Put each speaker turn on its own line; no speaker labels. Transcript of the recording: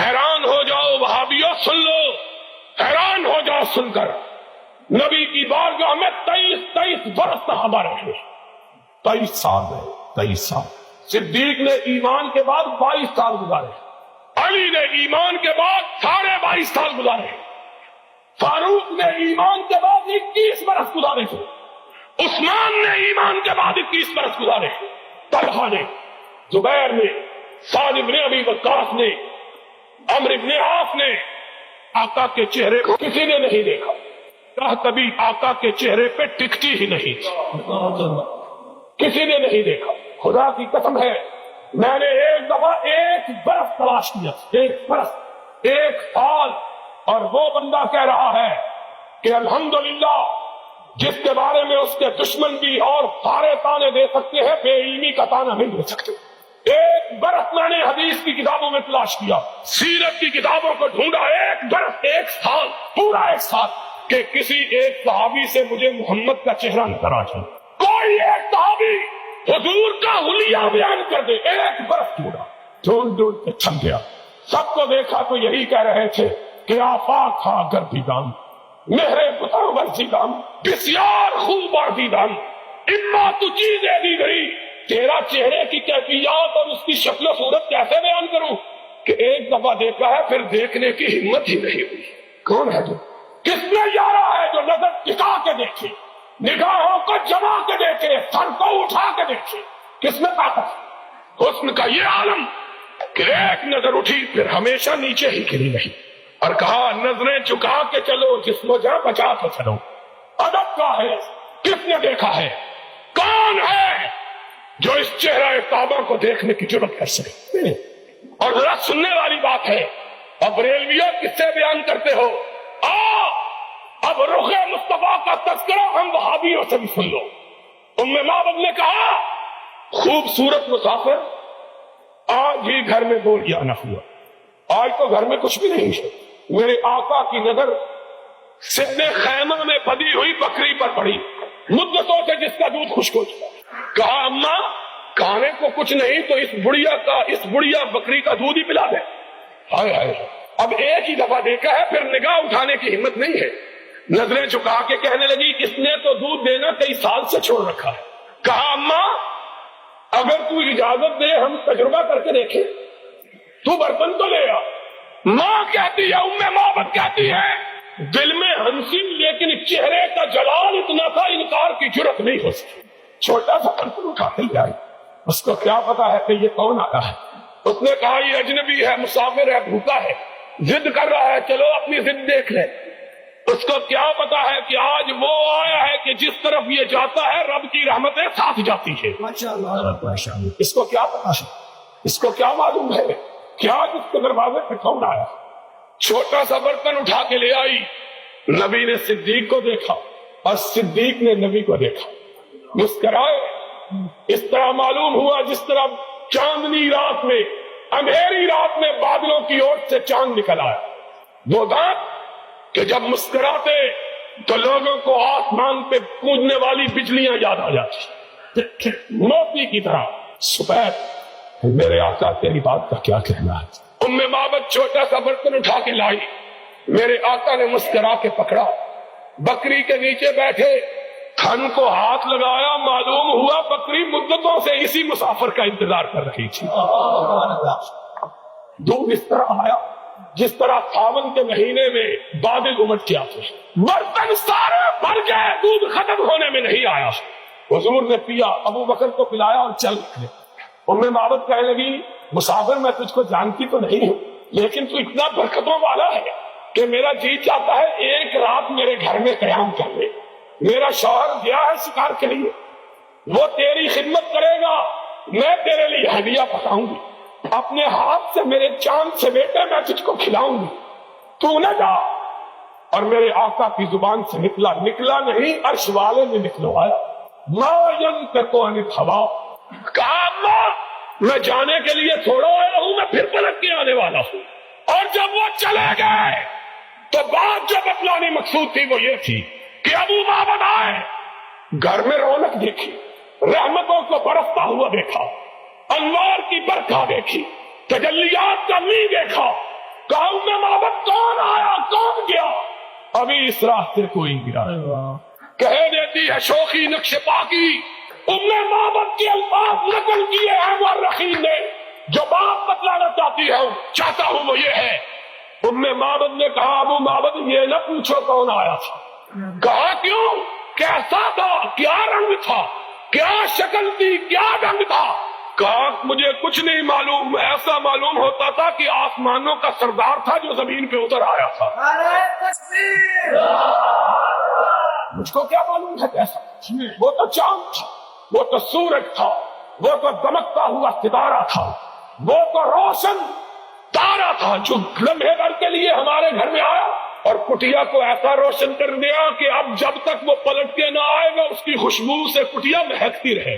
حیران ہو جاؤ وہابیوں، سن لو، حیران ہو جاؤ سن کر، نبی کی بارگاہ میں 23 برس صحابہ رہے، 23 سال رہے، 23 سال۔ صدیق نے ایمان کے بعد 22 سال گزارے، علی نے ایمان کے بعد 22.5 سال گزارے، فاروق نے ایمان کے بعد 21 برس گزارے تھے، عثمان نے ایمان کے بعد 21 برس گزارے، طلحہ نے، زبیر نے، سعد بن ابی وقاص نے، عمرو بن عاص نے آقا کے چہرے کو کسی نے نہیں دیکھا، کبھی آقا کے چہرے پہ ٹکتی ہی نہیں کسی نے نہیں دیکھا۔ خدا کی قسم ہے، میں نے ایک دفعہ 1 برس تلاش کیا، 1 برس، 1 سال، اور وہ بندہ کہہ رہا ہے کہ الحمدللہ جس کے بارے میں اس کے دشمن بھی اور سارے تانے دے سکتے ہیں، بے علمی کا تانا نہیں دے سکتے۔ 1 برس میں نے حدیث کی کتابوں میں تلاش کیا، سیرت کی کتابوں کو ڈھونڈا، 1 برس، 1 سال، پورا 1 سال، کہ کسی ایک صحابی سے مجھے محمد کا چہرہ نظر آ جائے، کوئی ایک صحابی حضور کا حلیہ بیان کر دے۔ 1 برس ڈھونڈا، ڈھونڈ کے تھک گیا۔ سب کو دیکھا تو یہی کہہ رہے تھے کہ آفاق تھا گردیدان، مہرے بتاں ورزیدان، بسیار خوب آردیدان، اما تو چیزیں دی گئی، تیرا چہرے کی کیفیات اور اس کی شکل و صورت کیسے بیان کروں کہ 1 دفعہ دیکھا ہے پھر دیکھنے کی ہمت ہی نہیں ہوئی۔ کون ہے تو؟ کس نے یارا ہے جو نظر ٹکا کے دیکھے، نگاہوں کو جما کے دیکھے، سر کو اٹھا کے دیکھے؟ کس میں طاقت؟ حسن کا یہ عالم کہ 1 نظر اٹھی پھر ہمیشہ نیچے ہی گری رہی، اور کہا نظریں جھکا کے چلو، جسم و جان بچا کے چلو۔ ادب کا ہے، کس نے دیکھا ہے؟ کون ہے جو اس چہرہ کعبہ کو دیکھنے کی جرات کر سکے؟ اور ذرا سننے والی بات ہے، اب بریلویوں کس سے بیان کرتے ہو؟ اب رخ مصطفیٰ کا تذکرہ ہم وہابیوں سے بھی سن لو۔ ام معبد نے کہا خوبصورت مسافر آج ہی گھر میں بولیا نہ ہوا، آج تو گھر میں کچھ بھی نہیں ہے، میرے آقا کی نظر سدنے خیمہ میں پدی ہوئی بکری پر پڑی، مدتوں سے جس کا دودھ خشک ہو چکا۔ کہا اماں کھانے کو کچھ نہیں تو اس بڑھیا بکری کا دودھ ہی پلا دے۔ ہائے ہائے، اب 1 ہی دفعہ دیکھا ہے پھر نگاہ اٹھانے کی ہمت نہیں ہے۔ نظریں جھکا کے کہنے لگی اس نے تو دودھ دینا کئی سال سے چھوڑ رکھا ہے۔ کہا اماں اگر تو اجازت دے ہم تجربہ کر کے دیکھیں، تو برتن تو لے آ۔ ماں کہتی ہے، ام معبد کہتی ہے، دل میں ہنسی لیکن چہرے کا جلال اتنا تھا انکار کی جرت نہیں ہو سکی۔ چھوٹا سا برتن اٹھا کے لے آئی، اس کو کیا پتا ہے کہ یہ کون آیا ہے؟ اس نے کہا یہ اجنبی ہے، مسافر ہے، بھوکا ہے، ضد کر رہا ہے، چلو اپنی ضد دیکھ لے۔ اس کو کیا پتا ہے کہ آج وہ آیا ہے کہ جس طرف یہ جاتا ہے رب کی رحمتیں ساتھ جاتی ہے۔ اس کو کیا پتا ہے، اس کو کیا معلوم ہے کیا جس کے دروازے پہ کون آیا؟ چھوٹا سا برتن اٹھا کے لے آئی، نبی نے صدیق کو دیکھا اور صدیق نے نبی کو دیکھا، مسکرائے۔ اس طرح معلوم ہوا جس طرح چاندنی رات میں، اندھیری رات میں بادلوں کی اوٹ سے چاند نکل آیا۔ وہ دانت کہ جب مسکراتے تو لوگوں کو آسمان پہ کودنے والی بجلیاں یاد آ جاتی، موتی کی طرح سفید۔ میرے آقا تیری بات کا کیا کہنا ہے؟ ام معبد چھوٹا سا برتن اٹھا کے لائی، میرے آقا نے مسکرا کے پکڑا، بکری کے نیچے بیٹھے، تھن کو ہاتھ لگایا، معلوم ہوا بکری مدتوں سے اسی مسافر کا انتظار کر رہی تھی۔ دودھ اس طرح آیا جس طرح ساون کے مہینے میں بادل امٹ کے آتے، برتن سارے بھر گئے، دودھ ختم ہونے میں نہیں آیا۔ حضور نے پیا، ابو بکر کو پلایا اور چل نکلے۔ ام معبد کہنے لگی مسافر میں تجھ کو جانتی تو نہیں ہوں، لیکن تو اتنا برکتوں والا ہے کہ میرا جی چاہتا ہے 1 رات میرے گھر میں قیام کر لے۔ میرا شوہر گیا ہے شکار کے لیے، وہ تیری خدمت کرے گا، میں تیرے لیے ہدیہ پکاؤں گی، اپنے ہاتھ سے میرے چاند سے بیٹے میں تجھ کو کھلاؤں گی، تو نہ جا۔ اور میرے آقا کی زبان سے نکلا نہیں، عرش والے نے نکلوایا، ما ينطق عن الهوى۔ کہا ماں میں جانے کے لیے تھوڑا آیا ہوں، میں پھر پلٹ کے آنے والا ہوں۔ اور جب وہ چلے گئے تو بات جو بتلانی مقصود تھی وہ یہ تھی کہ ابو معبد آئے، گھر میں رونق دیکھی، رحمتوں کو برستا ہوا دیکھا، انوار کی برکھا دیکھی، تجلیات کا می دیکھا، کہا میں معبد کون آیا کون گیا؟ ابھی اس راستے کوئی گرا کہہ دیتی ہے شوخی نقش پاکی معبد کے الفاظ نقل کیے ہیں مورخین نے، جو بات بتلانا چاہتا ہوں وہ یہ ہے، معبد نے کہا ابو معبد یہ نہ پوچھو کون آیا تھا، کہا کیوں، کیسا تھا، کیا رنگ تھا، کیا شکل تھی، کیا ڈنگ تھا؟ کہا مجھے کچھ نہیں معلوم، ایسا معلوم ہوتا تھا کہ آسمانوں کا سردار تھا جو زمین پہ اتر آیا تھا۔ مجھ کو کیا معلوم ہے کیسا؟ وہ تو چاند تھا، وہ تو سورج تھا، وہ تو دمکتا ہوا ستارہ تھا، وہ تو روشن تارا تھا جو لمحے بھر کے لیے ہمارے گھر میں آیا اور کٹیا کو ایسا روشن کر دیا کہ اب جب تک وہ پلٹ کے نہ آئے گا اس کی خوشبو سے کٹیا مہکتی رہے۔